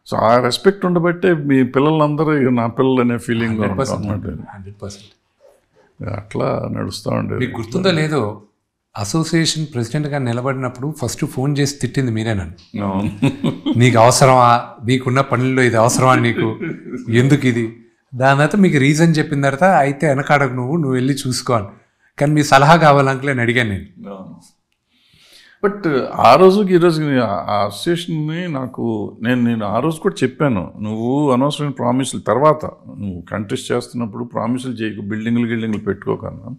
So ఆ respect ఉండబట్టే మీ పిల్లలందరూ నా పిల్లలు అనే ఫీలింగ్ 100%. అట్లా నడుస్తూ ఉండేది. మీకు గుర్తుందో లేదో, అసోసియేషన్ ప్రెసిడెంట్గా నిలబడినప్పుడు ఫస్ట్ ఫోన్ చేసి తిట్టింది మీరే నన్ను. నీకు అవసరమా, నీకున్న పనుల్లో ఇది అవసరమా, నీకు ఎందుకు ఇది? దాని తర్వాత మీకు రీజన్ చెప్పిన తర్వాత అయితే వెనకాడకు, నువ్వు వెళ్ళి చూసుకోవాలి, కానీ మీ సలహా కావాలంటే నేను అడిగాను. నేను బట్ ఆ రోజుకి ఈ రోజుకి ఆ అసోసియేషన్ని నేను ఆ రోజు కూడా చెప్పాను, నువ్వు అనవసరమైన ప్రామిసులు తర్వాత నువ్వు కంటెస్ట్ చేస్తున్నప్పుడు ప్రామిసులు చేయకు, గిల్డింగ్లు పెట్టుకోకన్నా.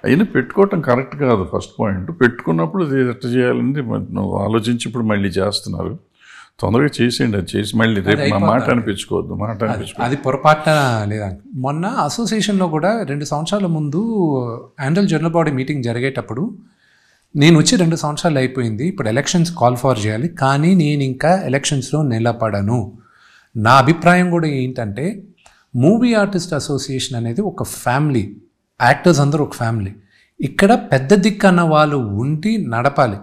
అయినా పెట్టుకోవటం కరెక్ట్ కాదు. ఫస్ట్ పాయింట్ పెట్టుకున్నప్పుడు ఇది ఎట్లా చేయాలని నువ్వు ఆలోచించి ఇప్పుడు మళ్ళీ చేస్తున్నారు. తొందరగా చేసేయండి, అది చేసి మళ్ళీ రేపు మా మాట అనిపించుకోవద్దు. అది పొరపాటున లేదా. మొన్న అసోసియేషన్లో కూడా 2 సంవత్సరాల ముందు యాన్యువల్ జనరల్ బాడీ మీటింగ్ జరిగేటప్పుడు నేను వచ్చి 2 సంవత్సరాలు అయిపోయింది, ఇప్పుడు ఎలక్షన్స్ కాల్ ఫర్ చేయాలి, కానీ నేను ఇంకా ఎలక్షన్స్లో నిలబడను. నా అభిప్రాయం కూడా ఏంటంటే, మూవీ ఆర్టిస్ట్ అసోసియేషన్ అనేది ఒక ఫ్యామిలీ, యాక్టర్స్ అందరూ ఒక ఫ్యామిలీ. ఇక్కడ పెద్ద దిక్కు అన్న వాళ్ళు ఉండి నడపాలి.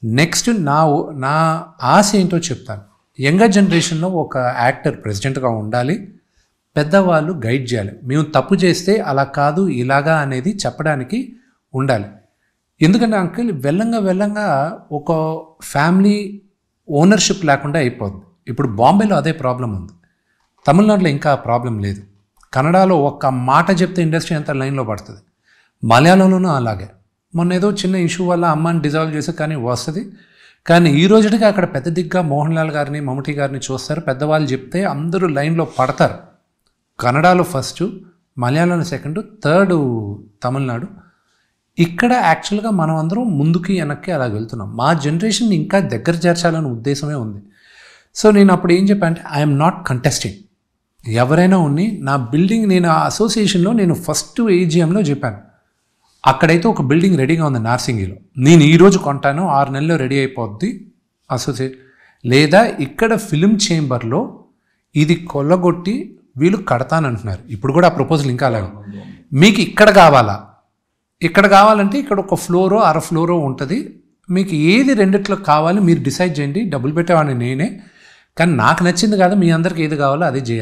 నెక్స్ట్ నా ఆశ ఏంటో చెప్తాను. యంగర్ జనరేషన్లో ఒక యాక్టర్ ప్రెసిడెంట్గా ఉండాలి, పెద్దవాళ్ళు గైడ్ చేయాలి. మేము తప్పు చేస్తే అలా కాదు ఇలాగా అనేది చెప్పడానికి ఉండాలి. ఎందుకంటే అంకుల్ వెళ్ళంగా ఒక ఫ్యామిలీ ఓనర్షిప్ లేకుండా అయిపోద్ది. ఇప్పుడు బాంబేలో అదే ప్రాబ్లం ఉంది, తమిళనాడులో ఇంకా ప్రాబ్లం లేదు. కన్నడలో ఒక్క మాట చెప్తే ఇండస్ట్రీ అంతా లైన్లో పడుతుంది. మలయాళంలోనూ అలాగే. మొన్న ఏదో చిన్న ఇష్యూ వల్ల అమ్మాయిని డిజాల్వ్ చేసి కానీ వస్తుంది. కానీ ఈ రోజుకి అక్కడ పెద్ద దిగ్గా మోహన్ లాల్ గారిని, మమ్ముటి గారిని చూస్తారు. పెద్దవాళ్ళు చెప్తే అందరూ లైన్లో పడతారు. కన్నడలో ఫస్ట్, మలయాళంలో సెకండ్, థర్డ్ తమిళనాడు. ఇక్కడ యాక్చువల్గా మనం అందరం ముందుకి వెనక్కి అలా వెళ్తున్నాం. మా జనరేషన్ ఇంకా దగ్గర చేర్చాలనే ఉద్దేశమే ఉంది. సో నేను అప్పుడు ఏం చెప్పానంటే, ఐఎమ్ నాట్ కంటెస్టింగ్. ఎవరైనా ఉన్ని నా బిల్డింగ్, నేను ఆ అసోసియేషన్లో నేను ఫస్ట్ ఏజిఎంలో చెప్పాను, అక్కడైతే ఒక బిల్డింగ్ రెడీగా ఉంది నార్సింగిలో, నేను ఈరోజు కొంటాను, 6 నెలల్లో రెడీ అయిపోద్ది అసోసియేషన్. లేదా ఇక్కడ ఫిల్మ్ చేంబర్లో ఇది కొల్లగొట్టి వీళ్ళు కడతానంటున్నారు. ఇప్పుడు కూడా ఆ ప్రపోజల్ ఇంకా అలాగే. మీకు ఇక్కడ కావాలంటే ఇక్కడ ఒక ఫ్లోరో అర ఫ్లోరో ఉంటుంది, మీకు ఏది రెండిట్లో కావాలి మీరు డిసైడ్ చేయండి, డబ్బులు పెట్టేవాడిని నేనే, కానీ నాకు నచ్చింది కాదు, మీ అందరికి ఏది కావాలో అది చేయాలి.